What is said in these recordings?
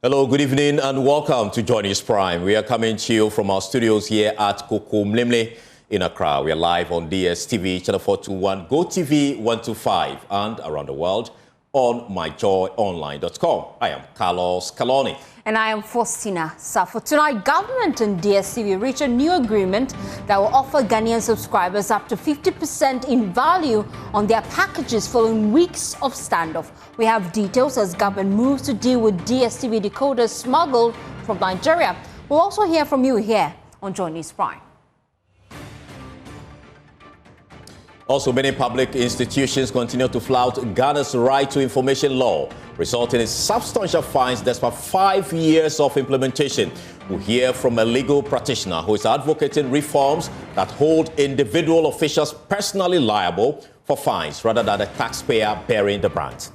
Hello, good evening and welcome to Joy News Prime. We are coming to you from our studios here at Kokomlemle in Accra. We are live on DSTV, channel 421, GoTV 125 and around the world on myjoyonline.com. I am Carlos Kaloni. And I am Faustina Safo. Tonight, Govt and DSTV reached a new agreement that will offer Ghanaian subscribers up to 50% in value on their packages following weeks of standoff. We have details as government moves to deal with DSTV decoders smuggled from Nigeria. We'll also hear from you here on Joy News Prime. Also, many public institutions continue to flout Ghana's right to information law, resulting in substantial fines despite 5 years of implementation. We'll hear from a legal practitioner who is advocating reforms that hold individual officials personally liable for fines rather than the taxpayer bearing the brunt.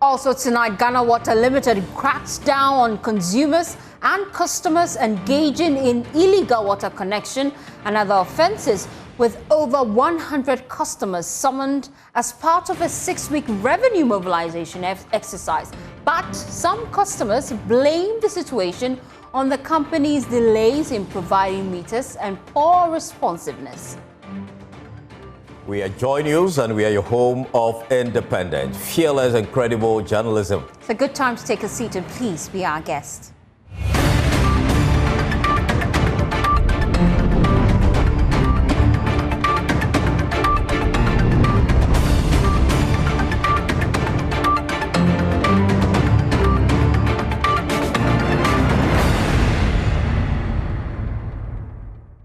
Also tonight, Ghana Water Limited cracks down on consumers and customers engaging in illegal water connection and other offences, with over 100 customers summoned as part of a 6-week revenue mobilization exercise. But some customers blame the situation on the company's delays in providing meters and poor responsiveness. We are Joy News and we are your home of independent, fearless and credible journalism. It's a good time to take a seat and please be our guest.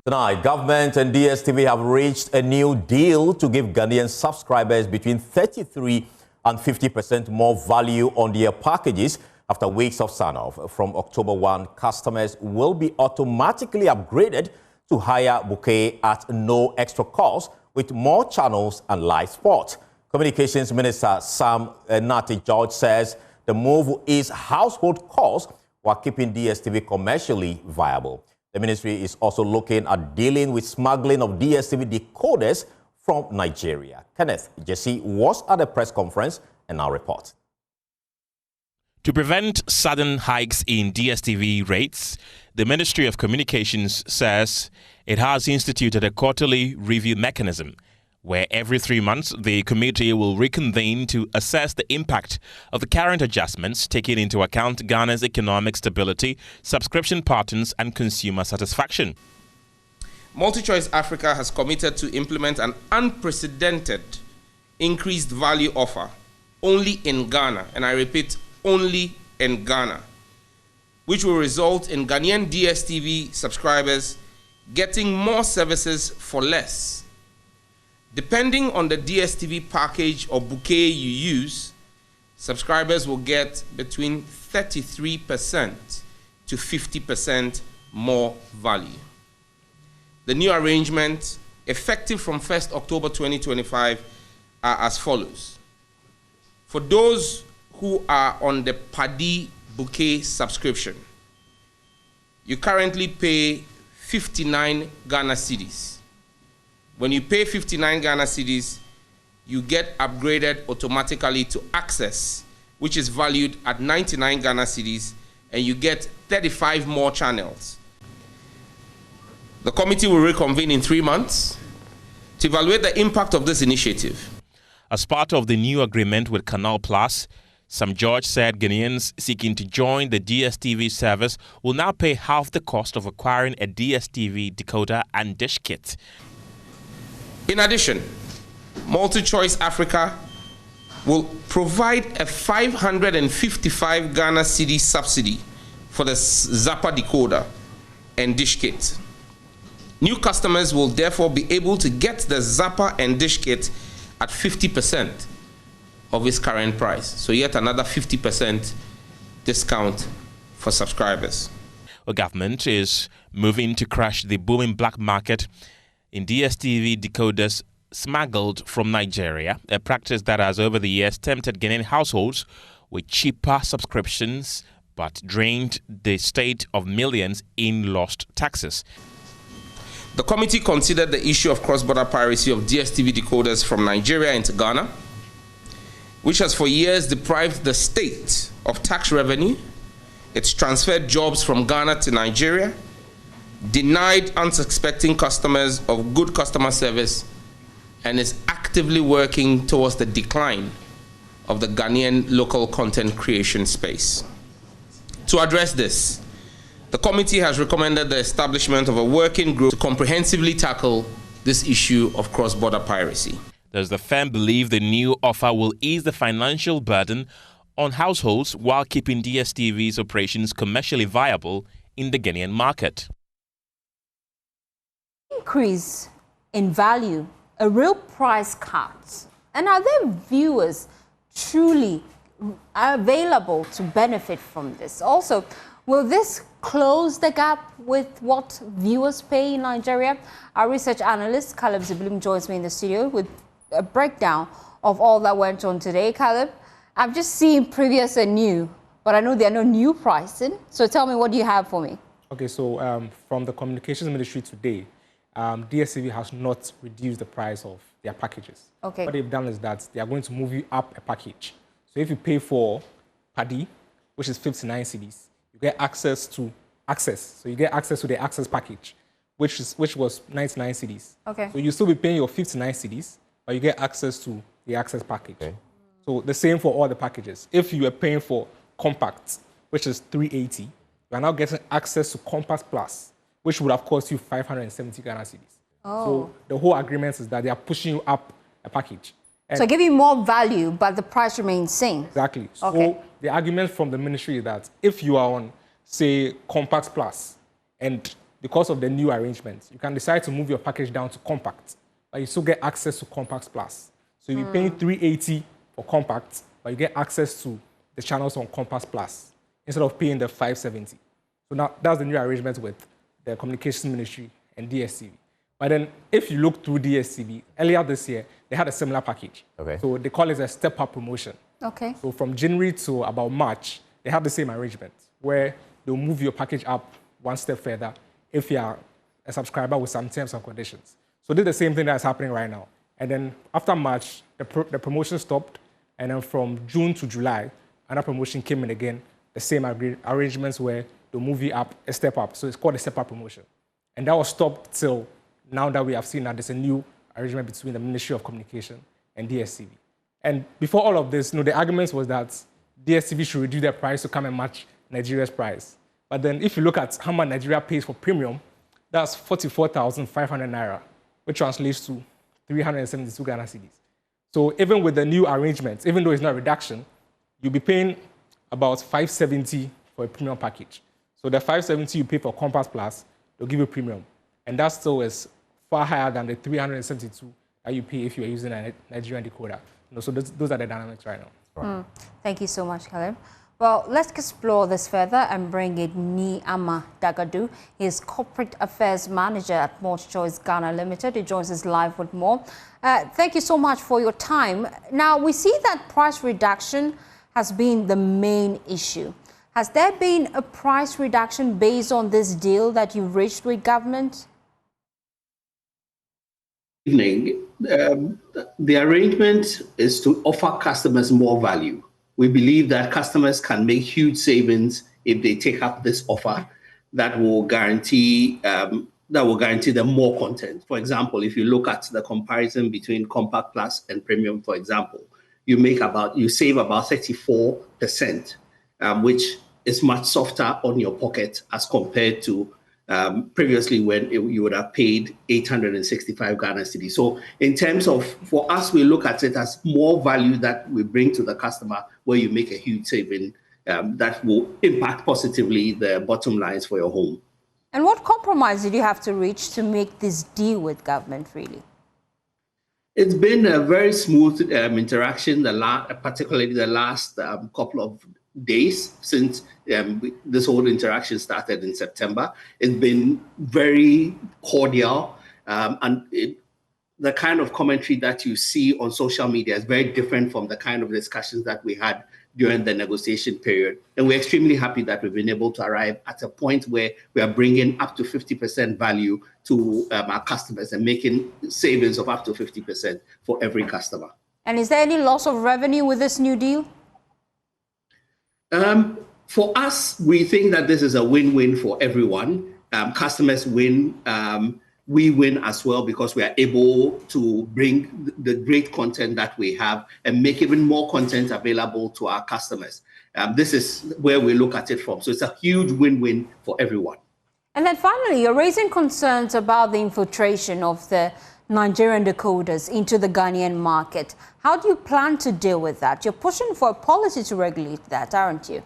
Tonight, Govt and DSTV have reached a new deal to give Ghanaian subscribers between 33 and 50% more value on their packages after weeks of sign-off. From October 1, customers will be automatically upgraded to higher bouquet at no extra cost with more channels and live sport. Communications Minister Sam Nati George says the move will ease household costs while keeping DSTV commercially viable. The ministry is also looking at dealing with smuggling of DSTV decoders from Nigeria. Kenneth Jesse was at a press conference and now reports. To prevent sudden hikes in DSTV rates, the Ministry of Communications says it has instituted a quarterly review mechanism where every 3 months the committee will reconvene to assess the impact of the current adjustments, taking into account Ghana's economic stability, subscription patterns and consumer satisfaction. MultiChoice Africa has committed to implement an unprecedented increased value offer only in Ghana, and I repeat, only in Ghana, which will result in Ghanaian DSTV subscribers getting more services for less. Depending on the DSTV package or bouquet you use, subscribers will get between 33% to 50% more value. The new arrangement, effective from 1st October 2025, are as follows. For those who are on the Paddy bouquet subscription, you currently pay 59 Ghana cedis. When you pay 59 Ghana cedis, you get upgraded automatically to Access, which is valued at 99 Ghana cedis, and you get 35 more channels. The committee will reconvene in 3 months to evaluate the impact of this initiative. As part of the new agreement with Canal Plus, Sam George said Ghanaians seeking to join the DSTV service will now pay half the cost of acquiring a DSTV decoder and dish kit. In addition, MultiChoice Africa will provide a 555 Ghana cedi subsidy for the Zappa decoder and dish kit. New customers will therefore be able to get the Zappa and dish kit at 50% of its current price. So yet another 50% discount for subscribers. The government is moving to crush the booming black market in DSTV decoders smuggled from Nigeria, a practice that has over the years tempted Ghanaian households with cheaper subscriptions but drained the state of millions in lost taxes. The committee considered the issue of cross-border piracy of DSTV decoders from Nigeria into Ghana. which has for years deprived the state of tax revenue. It's transferred jobs from Ghana to Nigeria, denied unsuspecting customers of good customer service, and is actively working towards the decline of the Ghanaian local content creation space. To address this, the committee has recommended the establishment of a working group to comprehensively tackle this issue of cross-border piracy. Does the firm believe the new offer will ease the financial burden on households while keeping DSTV's operations commercially viable in the Ghanaian market? Increase in value, a real price cut, and are there viewers truly available to benefit from this? Also, will this close the gap with what viewers pay in Nigeria? Our research analyst, Caleb Ziblum, joins me in the studio with a breakdown of all that went on today. Caleb, I've just seen previous and new, but I know there are no new pricing. So tell me, what do you have for me? Okay, so from the Communications Ministry today, DSTV has not reduced the price of their packages. Okay. What they've done is that they are going to move you up a package. So if you pay for PADI, which is 59 cedis, you get access to Access. So you get access to the Access package, which was 99 cedis. Okay. So you still be paying your 59 cedis, but you get access to the Access package. Okay. So the same for all the packages. If you are paying for Compact, which is 380, you are now getting access to Compact Plus, which would have cost you 570 Ghana cedis. Oh. So the whole agreement is that they are pushing you up a package. And so give you more value, but the price remains same. Exactly. Okay. So the argument from the ministry is that if you are on, say, Compact Plus, and because of the new arrangements, you can decide to move your package down to Compact, but you still get access to Compact Plus. So you're paying 380 for Compact, but you get access to the channels on Compact Plus instead of paying the 570. So now that's the new arrangement with the Communications Ministry and DSTV. But then if you look through DSTV, earlier this year, they had a similar package. Okay. So they call it a step-up promotion. Okay. So from January to about March, they have the same arrangement where they'll move your package up one step further if you are a subscriber with some terms and conditions. So this is the same thing that's happening right now. And then after March, the promotion stopped. And then from June to July, another promotion came in again, the same arrangements where they'll move you up a step up. So it's called a step-up promotion. And that was stopped till now that we have seen that there's a new arrangement between the Ministry of Communication and DSTV. And before all of this, the argument was that DSTV should reduce their price to come and match Nigeria's price. But then if you look at how much Nigeria pays for premium, that's 44,500 naira, which translates to 372 Ghana cedis. So even with the new arrangements, even though it's not a reduction, you'll be paying about 570 for a premium package. So the 570 you pay for Compact Plus, they'll give you premium. And that still is far higher than the 372 that you pay if you're using a Nigerian decoder. So those are the dynamics right now. Thank you so much, Caleb. Well, let's explore this further and bring in Ni Ama Dagadu. He is Corporate Affairs Manager at MultiChoice Ghana Limited. He joins us live with more. Thank you so much for your time. Now, we see that price reduction has been the main issue. Has there been a price reduction based on this deal that you reached with government? Evening. The arrangement is to offer customers more value. We believe that customers can make huge savings if they take up this offer that will guarantee them more content. For example, if you look at the comparison between Compact Plus and Premium, for example, you save about 34%, which is much softer on your pocket as compared to previously when you would have paid 865 Ghana cedis. So in terms of, for us, we look at it as more value that we bring to the customer where you make a huge saving that will impact positively the bottom lines for your home. And what compromise did you have to reach to make this deal with government, really? It's been a very smooth interaction, particularly the last couple of days since this whole interaction started in September. It's been very cordial, and the kind of commentary that you see on social media is very different from the kind of discussions that we had during the negotiation period. And we're extremely happy that we've been able to arrive at a point where we are bringing up to 50% value to our customers and making savings of up to 50% for every customer. And is there any loss of revenue with this new deal? For us, we think that this is a win-win for everyone. Customers win. We win as well because we are able to bring the great content that we have and make even more content available to our customers. This is where we look at it from. So it's a huge win-win for everyone. And then finally, you're raising concerns about the infiltration of the Nigerian decoders into the Ghanaian market. How do you plan to deal with that? You're pushing for a policy to regulate that, aren't you?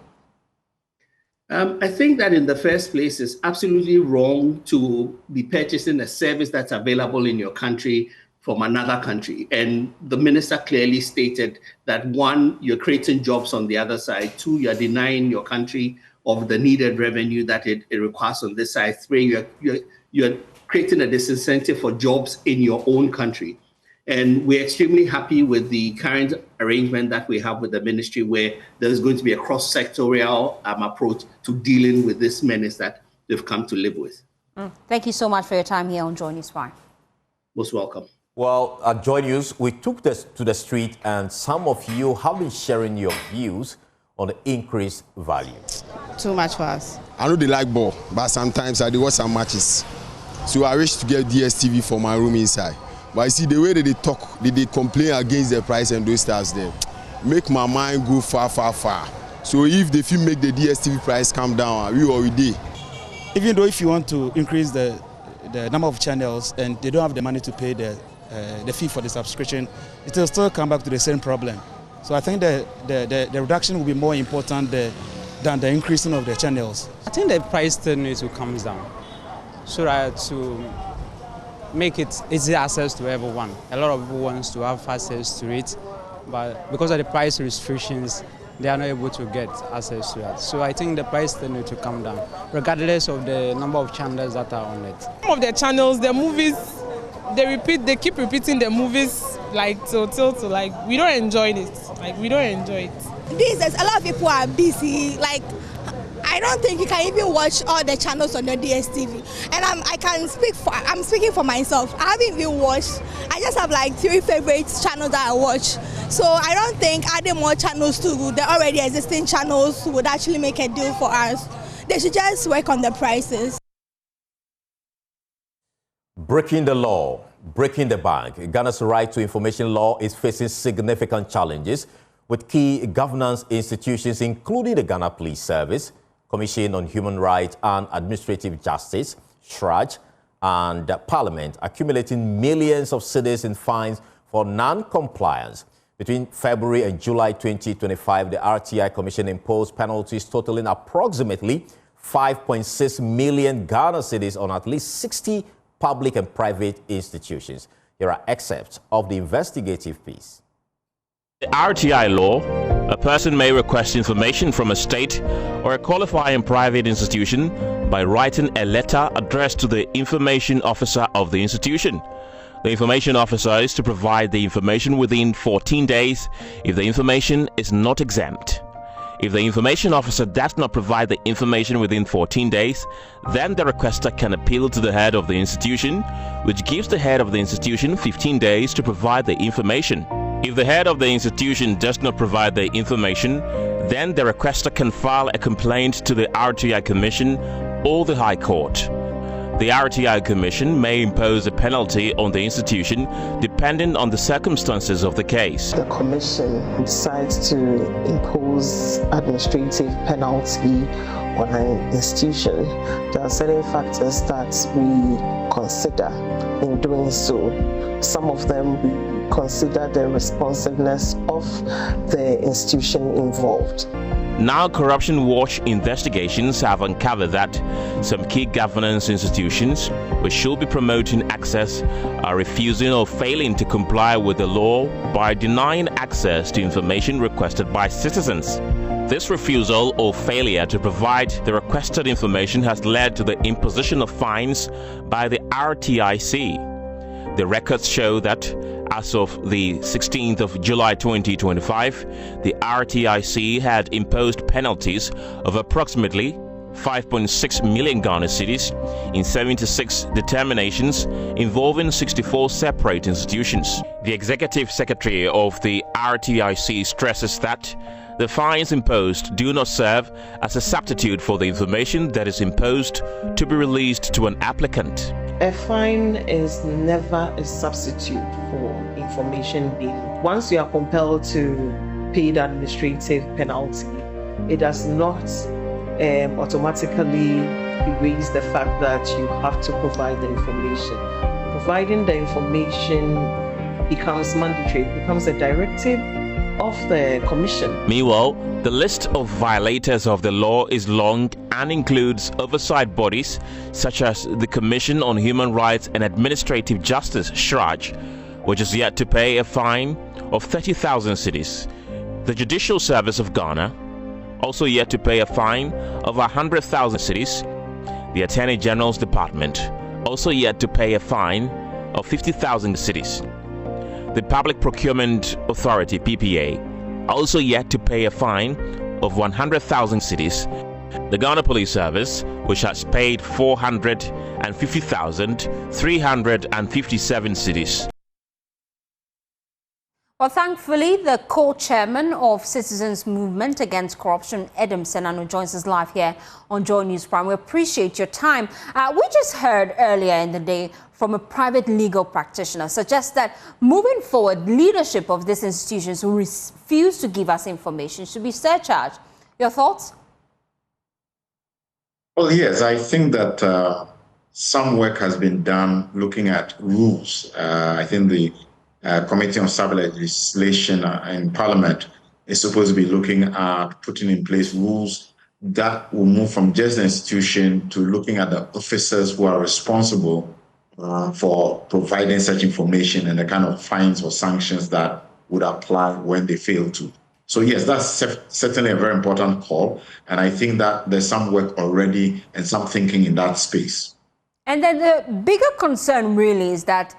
I think that in the first place, it's absolutely wrong to be purchasing a service that's available in your country from another country. And the minister clearly stated that, one, you're creating jobs on the other side. Two, you're denying your country of the needed revenue that it requires on this side. Three, you're creating a disincentive for jobs in your own country. And we're extremely happy with the current arrangement that we have with the ministry, where there's going to be a cross-sectorial approach to dealing with this menace that they've come to live with. Thank you so much for your time here on Joy News 5. Most welcome. Well, at Joy News, we took this to the street, and some of you have been sharing your views on the increased value. Too much for us. I know they like ball, but sometimes I do watch some matches. So I wish to get DSTV for my room inside. But I see the way that they talk, they complain against the price and those stars there, make my mind go far, far, far. So if they feel make the DSTV price come down, we already. Even though if you want to increase the number of channels and they don't have the money to pay the fee for the subscription, it will still come back to the same problem. So I think the reduction will be more important than the increasing of the channels. I think the price still needs to come down so that to make it easy access to everyone. A lot of people want to have access to it, but because of the price restrictions, they are not able to get access to that. So I think the price still needs to come down, regardless of the number of channels that are on it. Some of the channels, the movies, they keep repeating the movies like till like we don't enjoy it. Like we don't enjoy it. These days, a lot of people are busy. Like, I don't think you can even watch all the channels on the DSTV. And I'm speaking for myself. I haven't even watched. I just have like 3 favorite channels that I watch. So I don't think adding more channels to the already existing channels would actually make a deal for us. They should just work on the prices. Breaking the law, breaking the bank. Ghana's right to information law is facing significant challenges with key governance institutions, including the Ghana Police Service, Commission on Human Rights and Administrative Justice, SHRAJ, and Parliament, accumulating millions of cedis in fines for non-compliance. Between February and July 2025, the RTI Commission imposed penalties totaling approximately 5.6 million Ghana cedis on at least 60 public and private institutions. Here are excerpts of the investigative piece. The RTI law, a person may request information from a state or a qualifying private institution by writing a letter addressed to the information officer of the institution. The information officer is to provide the information within 14 days if the information is not exempt. If the information officer does not provide the information within 14 days, then the requester can appeal to the head of the institution, which gives the head of the institution 15 days to provide the information. If the head of the institution does not provide the information, then the requester can file a complaint to the RTI Commission or the High Court. The RTI Commission may impose a penalty on the institution depending on the circumstances of the case. The Commission decides to impose administrative penalty on an institution. There are certain factors that we consider in doing so. Some of them we consider the responsiveness of the institution involved. Now, Corruption Watch investigations have uncovered that some key governance institutions which should be promoting access are refusing or failing to comply with the law by denying access to information requested by citizens. This refusal or failure to provide the requested information has led to the imposition of fines by the RTIC. The records show that as of the 16th of July 2025, the RTIC had imposed penalties of approximately 5.6 million Ghana cedis in 76 determinations involving 64 separate institutions. The executive secretary of the RTIC stresses that the fines imposed do not serve as a substitute for the information that is imposed to be released to an applicant. A fine is never a substitute for information being. Once you are compelled to pay the administrative penalty, it does not automatically erase the fact that you have to provide the information. Providing the information becomes mandatory, it becomes a directive of the Commission. Meanwhile, the list of violators of the law is long and includes oversight bodies such as the Commission on Human Rights and Administrative Justice, SHRAJ, which is yet to pay a fine of 30,000 cedis. The Judicial Service of Ghana, also yet to pay a fine of 100,000 cedis. The Attorney General's Department, also yet to pay a fine of 50,000 cedis. The Public Procurement Authority, PPA, also yet to pay a fine of 100,000 cedis. The Ghana Police Service, which has paid 450,357 cedis. Well, thankfully, the co-chairman of Citizens Movement Against Corruption, Edem Senano, joins us live here on Joy News Prime. We appreciate your time. We just heard earlier in the day from a private legal practitioner suggest that moving forward, leadership of these institutions who refuse to give us information should be surcharged. Your thoughts? Well, yes, I think that some work has been done looking at rules. I think the Committee on Civil Legislation in Parliament is supposed to be looking at putting in place rules that will move from just the institution to looking at the officers who are responsible for providing such information and the kind of fines or sanctions that would apply when they fail to. So yes, that's certainly a very important call. And I think that there's some work already and some thinking in that space. And then the bigger concern really is that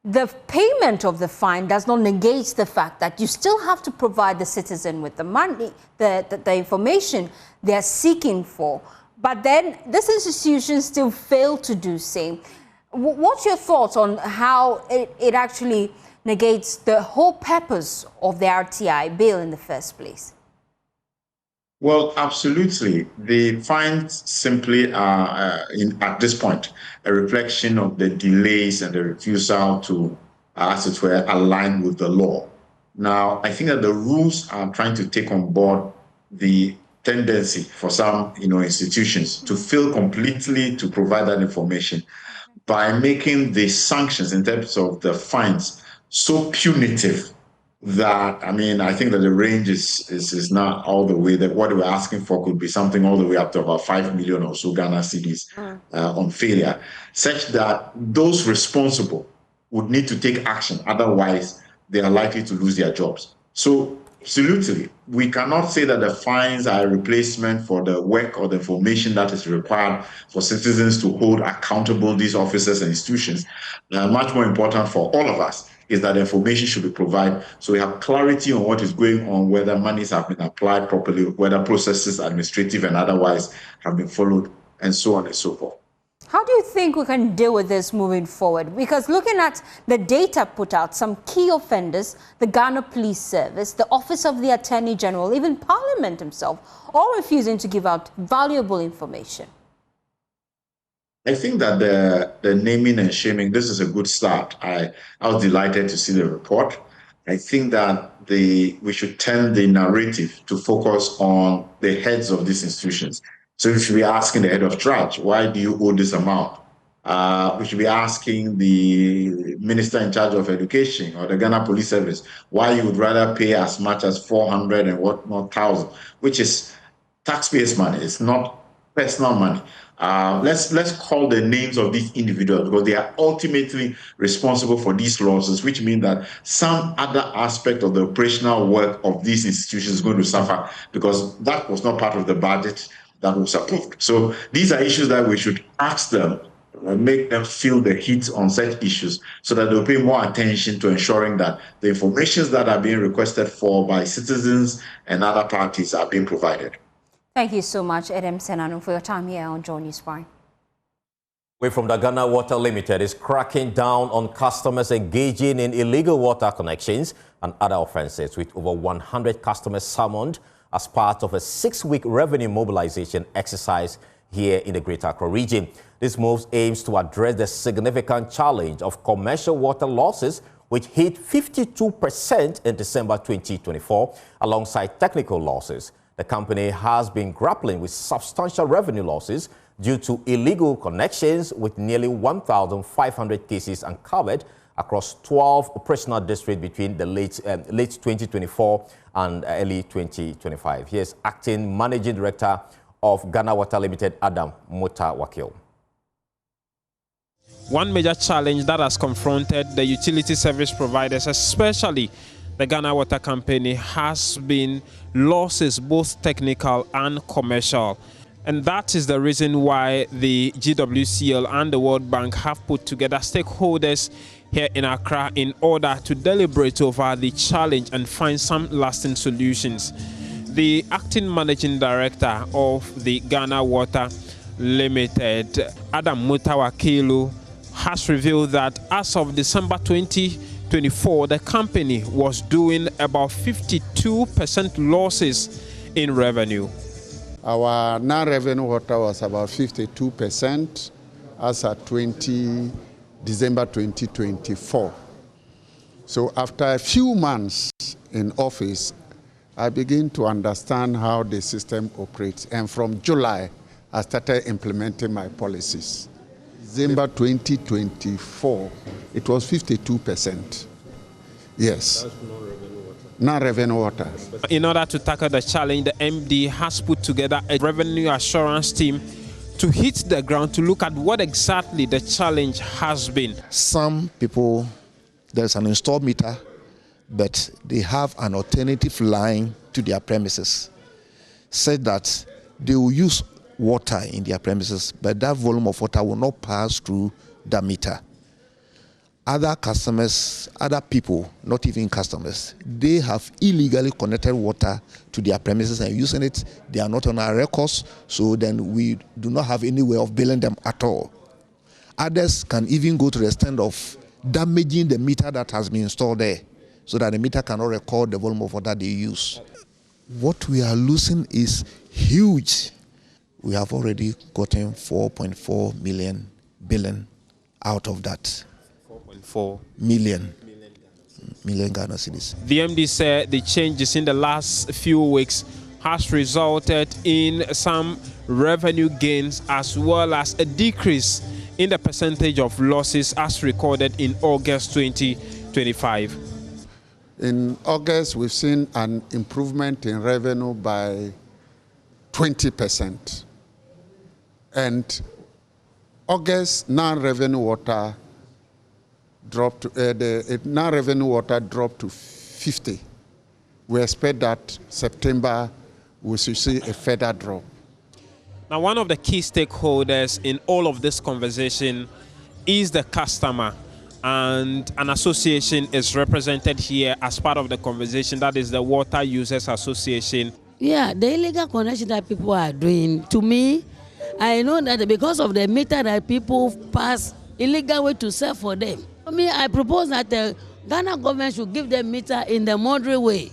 the payment of the fine does not negate the fact that you still have to provide the citizen with the money, the information they're seeking for. But then this institution still fail to do same. What's your thoughts on how it actually negates the whole purpose of the RTI bill in the first place? Well, absolutely. The fines simply are, at this point, a reflection of the delays and the refusal to, as it were, align with the law. Now, I think that the rules are trying to take on board the tendency for some, institutions to fail completely to provide that information by making the sanctions in terms of the fines so punitive that, I think that the range is not all the way, that what we're asking for could be something all the way up to about 5 million or so Ghana cedis on failure, such that those responsible would need to take action. Otherwise, they are likely to lose their jobs. So absolutely, we cannot say that the fines are a replacement for the work or the information that is required for citizens to hold accountable these officers and institutions. Much more important for all of us is that the information should be provided so we have clarity on what is going on, whether monies have been applied properly, whether processes, administrative and otherwise, have been followed, and so on and so forth. How do you think we can deal with this moving forward? Because looking at the data put out, some key offenders, the Ghana Police Service, the Office of the Attorney General, even Parliament himself, all refusing to give out valuable information. I think that the naming and shaming, this is a good start. I was delighted to see the report. I think that we should turn the narrative to focus on the heads of these institutions. So we should be asking the head of SHRAJ, why do you owe this amount? We should be asking the minister in charge of education or the Ghana Police Service, why you would rather pay as much as 400 and whatnot thousand, which is taxpayers' money. It's not personal money. Let's call the names of these individuals because they are ultimately responsible for these losses, which means that some other aspect of the operational work of these institutions is going to suffer because that was not part of the budget that was approved. So these are issues that we should ask them and make them feel the heat on such issues so that they'll pay more attention to ensuring that the information that are being requested for by citizens and other parties are being provided. Thank you so much, Edem Senanu, for your time here on Joy News Prime. Away from the Ghana Water Limited is cracking down on customers engaging in illegal water connections and other offences, with over 100 customers summoned as part of a 6-week revenue mobilization exercise here in the Greater Accra region. This move aims to address the significant challenge of commercial water losses, which hit 52% in December 2024, alongside technical losses. The company has been grappling with substantial revenue losses due to illegal connections, with nearly 1,500 cases uncovered across 12 operational districts between the late 2024 and early 2025. Here's Acting Managing Director of Ghana Water Limited, Adam Mutawakil. One major challenge that has confronted the utility service providers, especially the Ghana Water Company, has been losses, both technical and commercial. And that is the reason why the GWCL and the World Bank have put together stakeholders here in Accra in order to deliberate over the challenge and find some lasting solutions. The acting managing director of the Ghana Water Limited, Adam Mutawakilu, has revealed that as of December 2024, the company was doing about 52% losses in revenue. Our non-revenue water was about 52% as at December 2024. So after a few months in office, I begin to understand how the system operates. And from July, I started implementing my policies. December 2024, it was 52%. Yes. Non-revenue water. In order to tackle the challenge, the MD has put together a revenue assurance team to hit the ground to look at what exactly the challenge has been. Some people, there's an installed meter, but they have an alternative line to their premises, said that they will use water in their premises, but that volume of water will not pass through the meter. Other customers, other people, not even customers, they have illegally connected water to their premises and using it. They are not on our records, so then we do not have any way of billing them at all. Others can even go to the extent of damaging the meter that has been installed there, so that the meter cannot record the volume of water they use. What we are losing is huge. We have already gotten 4.4 million billion out of that. 4 million Ghana cedis. The MD said the changes in the last few weeks has resulted in some revenue gains as well as a decrease in the percentage of losses as recorded in August 2025. In August, we've seen an improvement in revenue by 20%. And August non-revenue water dropped the non-revenue water dropped to 50. We expect that September we should see a further drop. Now, one of the key stakeholders in all of this conversation is the customer, and an association is represented here as part of the conversation. That is the Water Users Association. Yeah, the illegal connection that people are doing, to me, I know that because of the meter that people pass illegal way to sell for them. I mean, I propose that the Ghana government should give them meter in the moderate way,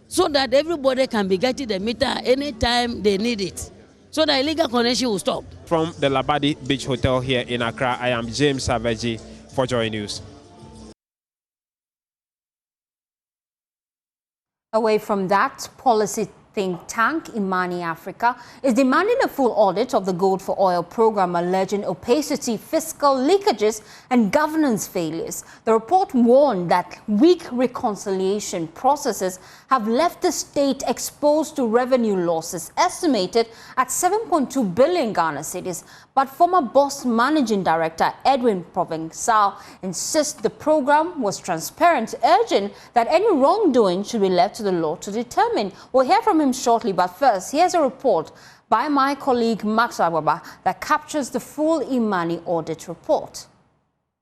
so that everybody can be getting the meter anytime they need it, so that illegal connection will stop. From the Labadi Beach Hotel here in Accra, I am James Savaji for Joy News. Away from that, policy think tank Imani Africa is demanding a full audit of the Gold for Oil program, alleging opacity, fiscal leakages and governance failures. The report warned that weak reconciliation processes have left the state exposed to revenue losses estimated at 7.2 billion Ghana cedis. But former boss managing director Edwin Provençal insists the program was transparent, urging that any wrongdoing should be left to the law to determine. We'll hear from him shortly, but first, here's a report by my colleague Max Agwaba that captures the full Imani audit report.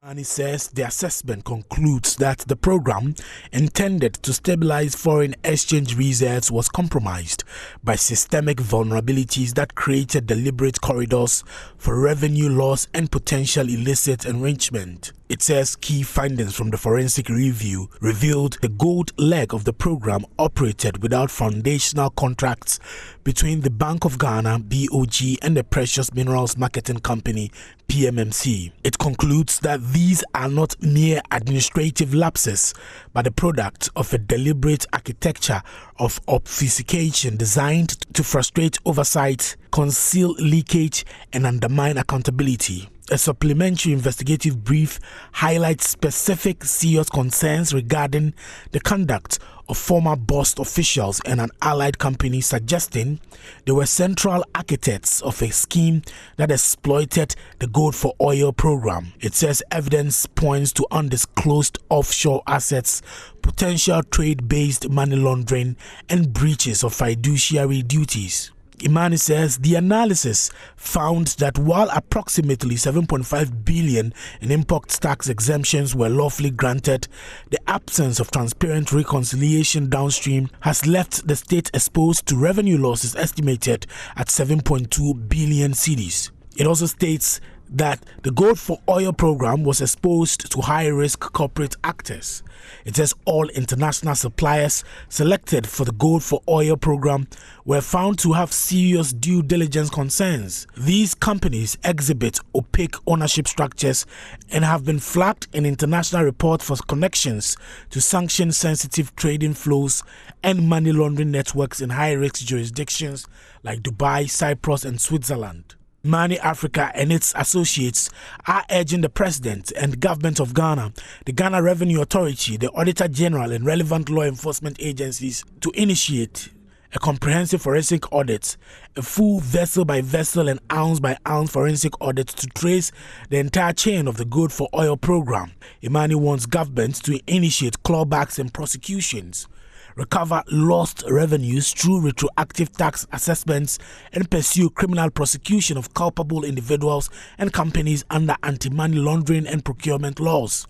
And he says the assessment concludes that the program intended to stabilize foreign exchange reserves was compromised by systemic vulnerabilities that created deliberate corridors for revenue loss and potential illicit enrichment. It says key findings from the forensic review revealed the gold leg of the program operated without foundational contracts between the Bank of Ghana, BOG, and the Precious Minerals Marketing Company, PMMC. It concludes that these are not mere administrative lapses, but the product of a deliberate architecture of obfuscation designed to frustrate oversight, conceal leakage, and undermine accountability. A supplementary investigative brief highlights specific serious concerns regarding the conduct of former BOST officials and an allied company, suggesting they were central architects of a scheme that exploited the gold for oil program. It says evidence points to undisclosed offshore assets, potential trade-based money laundering, and breaches of fiduciary duties. Imani says the analysis found that while approximately 7.5 billion in import tax exemptions were lawfully granted, the absence of transparent reconciliation downstream has left the state exposed to revenue losses estimated at 7.2 billion cedis. It also states that the gold for oil program was exposed to high-risk corporate actors. It says all international suppliers selected for the gold for oil program were found to have serious due diligence concerns. These companies exhibit opaque ownership structures and have been flagged in international reports for connections to sanction-sensitive trading flows and money laundering networks in high-risk jurisdictions like Dubai, Cyprus, and Switzerland. Money Africa and its associates are urging the President and Government of Ghana, the Ghana Revenue Authority, the Auditor General, and relevant law enforcement agencies to initiate a comprehensive forensic audit, a full vessel-by-vessel and ounce-by-ounce forensic audit to trace the entire chain of the gold for oil program. Imani wants government to initiate clawbacks and prosecutions, recover lost revenues through retroactive tax assessments, and pursue criminal prosecution of culpable individuals and companies under anti-money laundering and procurement laws.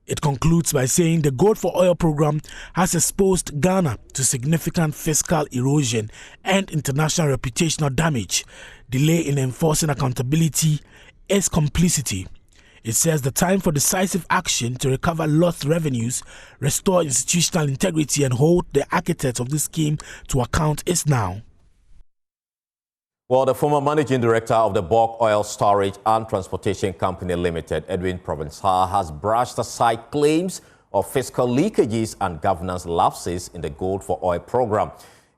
It concludes by saying the gold for oil program has exposed Ghana to significant fiscal erosion and international reputational damage. Delay in enforcing accountability is complicity. It says the time for decisive action to recover lost revenues, restore institutional integrity, and hold the architects of this scheme to account is now. Well, the former managing director of the Bulk Oil Storage and Transportation Company Limited, Edwin Provençal, has brushed aside claims of fiscal leakages and governance lapses in the gold for oil program.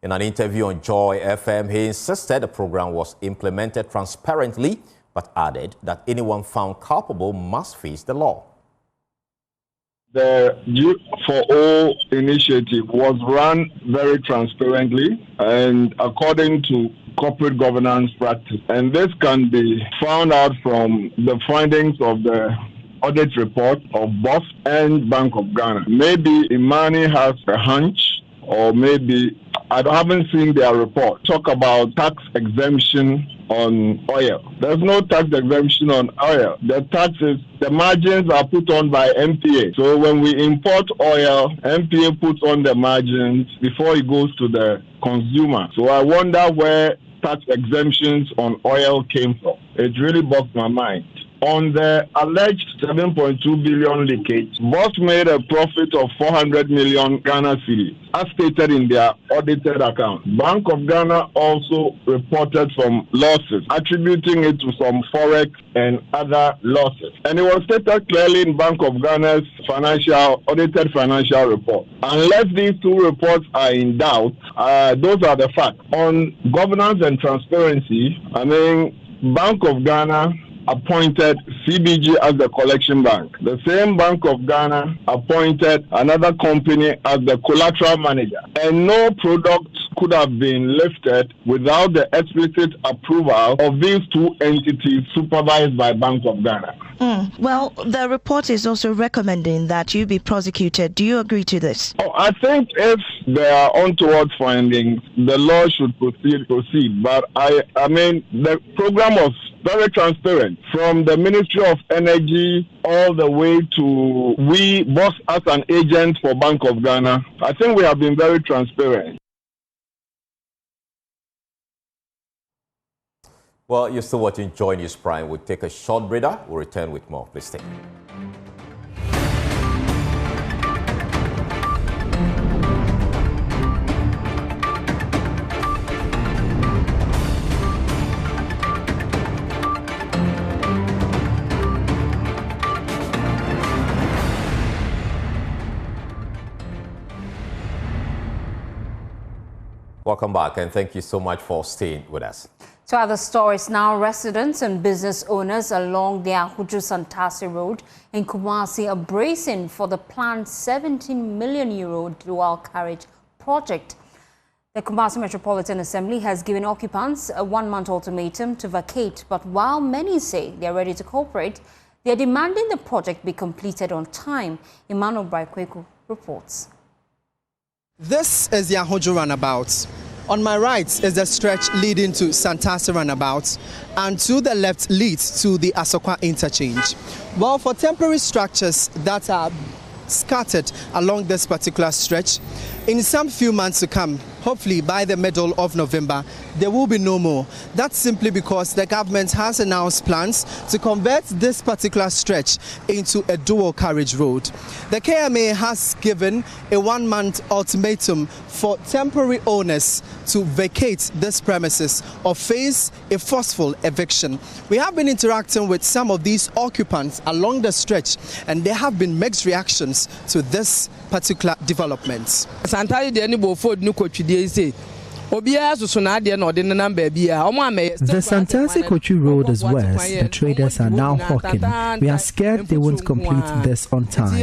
In an interview on Joy FM, he insisted the program was implemented transparently, but added that anyone found culpable must face the law. The Due for All initiative was run very transparently and according to corporate governance practice. And this can be found out from the findings of the audit report of BOST and Bank of Ghana. Maybe Imani has a hunch, or maybe I haven't seen their report. Talk about tax exemption on oil. There's no tax exemption on oil. The margins are put on by MPA. So when we import oil, MPA puts on the margins before it goes to the consumer. So I wonder where tax exemptions on oil came from. It really bogged my mind. On the alleged 7.2 billion leakage, BOST made a profit of 400 million Ghana cedis, as stated in their audited account. Bank of Ghana also reported some losses, attributing it to some forex and other losses. And it was stated clearly in Bank of Ghana's audited financial report. Unless these two reports are in doubt, those are the facts. On governance and transparency, Bank of Ghana appointed CBG as the collection bank. The same Bank of Ghana appointed another company as the collateral manager. And no product could have been lifted without the explicit approval of these two entities supervised by Bank of Ghana. Well, the report is also recommending that you be prosecuted. Do you agree to this? Oh, I think if there are untoward findings, the law should proceed. But I mean, the program was very transparent, from the Ministry of Energy all the way to we, both as an agent for Bank of Ghana. I think we have been very transparent. Well, you're still watching Joy News Prime. We'll take a short breather. We'll return with more. Please stay. Welcome back, and thank you so much for staying with us. To other stories now, residents and business owners along the Ahuju-Santase Road in Kumasi are bracing for the planned €17 million dual carriage project. The Kumasi Metropolitan Assembly has given occupants a 1-month ultimatum to vacate, but while many say they are ready to cooperate, they are demanding the project be completed on time. Emmanuel Bribe reports. This is the Ahuju roundabout. On my right is the stretch leading to Santase roundabout, and to the left leads to the Asokwa interchange. Well, for temporary structures that are scattered along this particular stretch, in some few months to come, hopefully by the middle of November, there will be no more. That's simply because the government has announced plans to convert this particular stretch into a dual carriage road. The KMA has given a 1-month ultimatum for temporary owners to vacate this premises or face a forceful eviction. We have been interacting with some of these occupants along the stretch, and there have been mixed reactions to this particular development. The Santase Kochi Road is worse. The traders are now hawking. We are scared they won't complete this on time.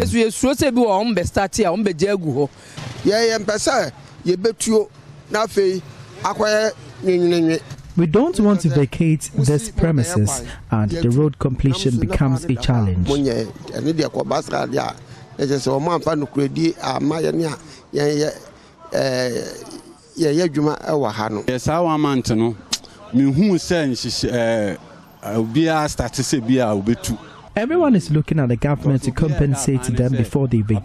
We don't want to vacate this premises, and the road completion becomes a challenge. Everyone is looking at the government to compensate them before they vacate.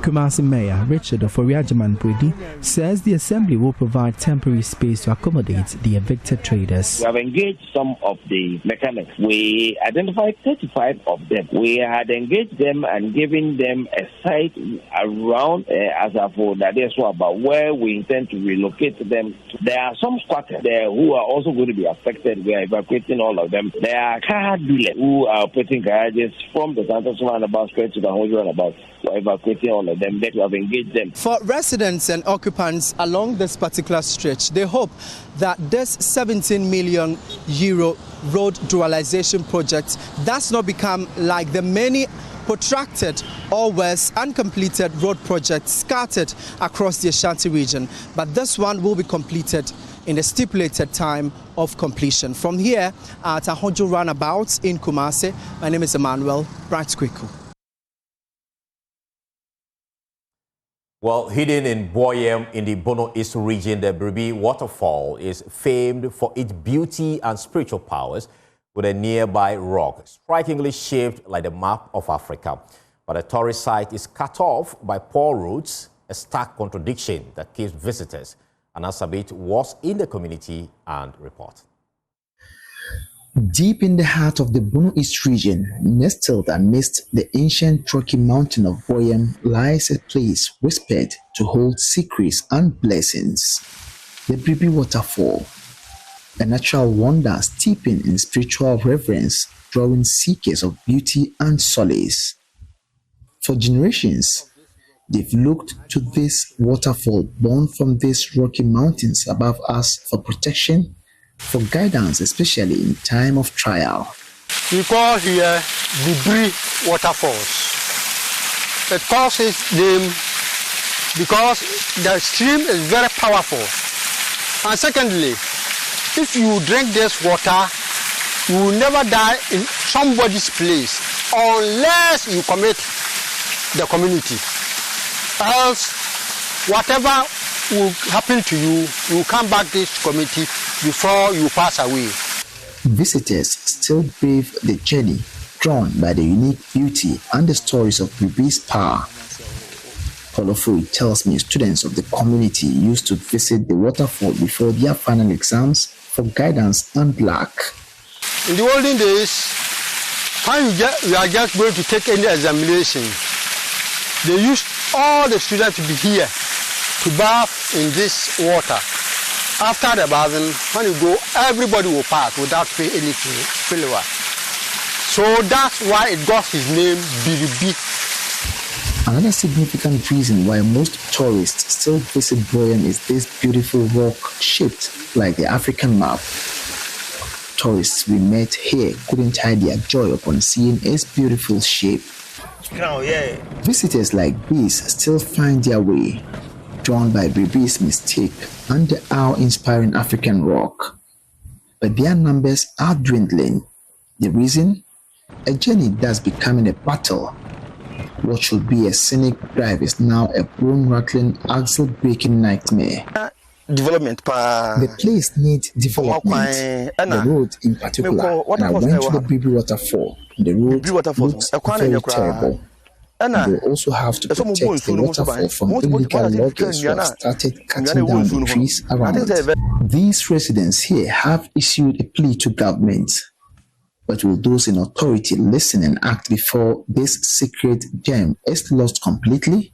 Kumasi Mayor Richard Oforiajaman-Brady says the assembly will provide temporary space to accommodate the evicted traders. We have engaged some of the mechanics. We identified 35 of them. We had engaged them and given them a site around Azafo, Nadeswa, about where we intend to relocate them. There are some squatters there who are also going to be affected. We are evacuating all of them. There are car dealers who are putting garages from the Santase roundabout straight to the whole roundabout. We are evacuating all of them. That we have engaged them. For residents and occupants along this particular stretch, they hope that this €17 million road dualization project does not become like the many protracted or worse uncompleted road projects scattered across the Ashanti region, but this one will be completed in the stipulated time of completion. From here at Ahuju roundabout in Kumasi, my name is Emmanuel Bribe. Well, hidden in Boyem in the Bono East region, the Bribe waterfall is famed for its beauty and spiritual powers, with a nearby rock strikingly shaped like the map of Africa. But the tourist site is cut off by poor roads, a stark contradiction that keeps visitors. And Asabit was in the community and report. Deep in the heart of the Bono East region, nestled amidst the ancient Rocky Mountain of Boyem, lies a place whispered to hold secrets and blessings. The Bribe waterfall, a natural wonder steeping in spiritual reverence, drawing seekers of beauty and solace. For generations, they've looked to this waterfall born from these rocky mountains above us for protection, for guidance, especially in time of trial. We call here the Bribe waterfalls. It calls its name because the stream is very powerful. And secondly, if you drink this water, you will never die in somebody's place unless you commit the community. Else, whatever will happen to you, you will come back to this community before you pass away. Visitors still brave the journey, drawn by the unique beauty and the stories of Bribe's power. Olofuri tells me students of the community used to visit the waterfall before their final exams for guidance and luck. In the olden days, when we are just going to take any examination, they used all the students to be here to bath in this water. After the bathing, when you go, everybody will pass without paying any failure. So that's why it got his name, Bribe. Another significant reason why most tourists still visit Boyam is this beautiful rock shaped like the African map. Tourists we met here couldn't hide their joy upon seeing its beautiful shape. Visitors like these still find their way, drawn by Bribe's mistake and the awe-inspiring African rock. But their numbers are dwindling. The reason? A journey that's becoming a battle. What should be a scenic drive is now a bone-rattling, axle-breaking nightmare. The place needs development, the road in particular, and I went to the Bribe waterfall. The road looks very terrible. And they also have to protect the waterfall from illegal loggers who have started cutting down the trees around. These residents here have issued a plea to government. But will those in authority listen and act before this secret gem is lost completely?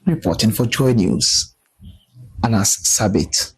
Reporting for Joy News, Anas Sabit.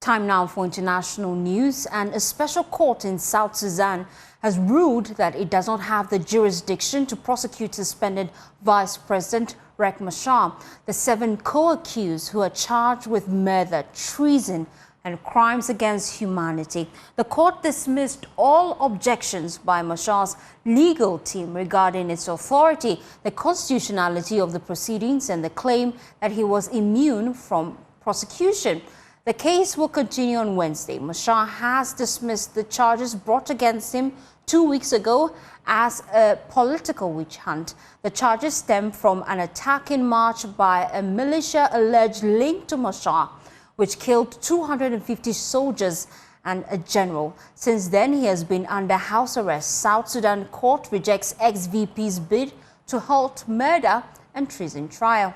Time now for international news, and a special court in South Sudan has ruled that it does not have the jurisdiction to prosecute suspended Vice President Riek Machar. The 7 co-accused who are charged with murder, treason, and crimes against humanity. The court dismissed all objections by Machar's legal team regarding its authority, the constitutionality of the proceedings, and the claim that he was immune from prosecution. The case will continue on Wednesday. Machar has dismissed the charges brought against him 2 weeks ago as a political witch hunt. The charges stem from an attack in March by a militia alleged linked to Machar, which killed 250 soldiers and a general. Since then, he has been under house arrest. South Sudan court rejects ex-VP's bid to halt murder and treason trial.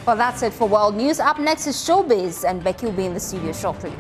Well, that's it for World News. Up next is Showbiz, and Becky will be in the studio shortly.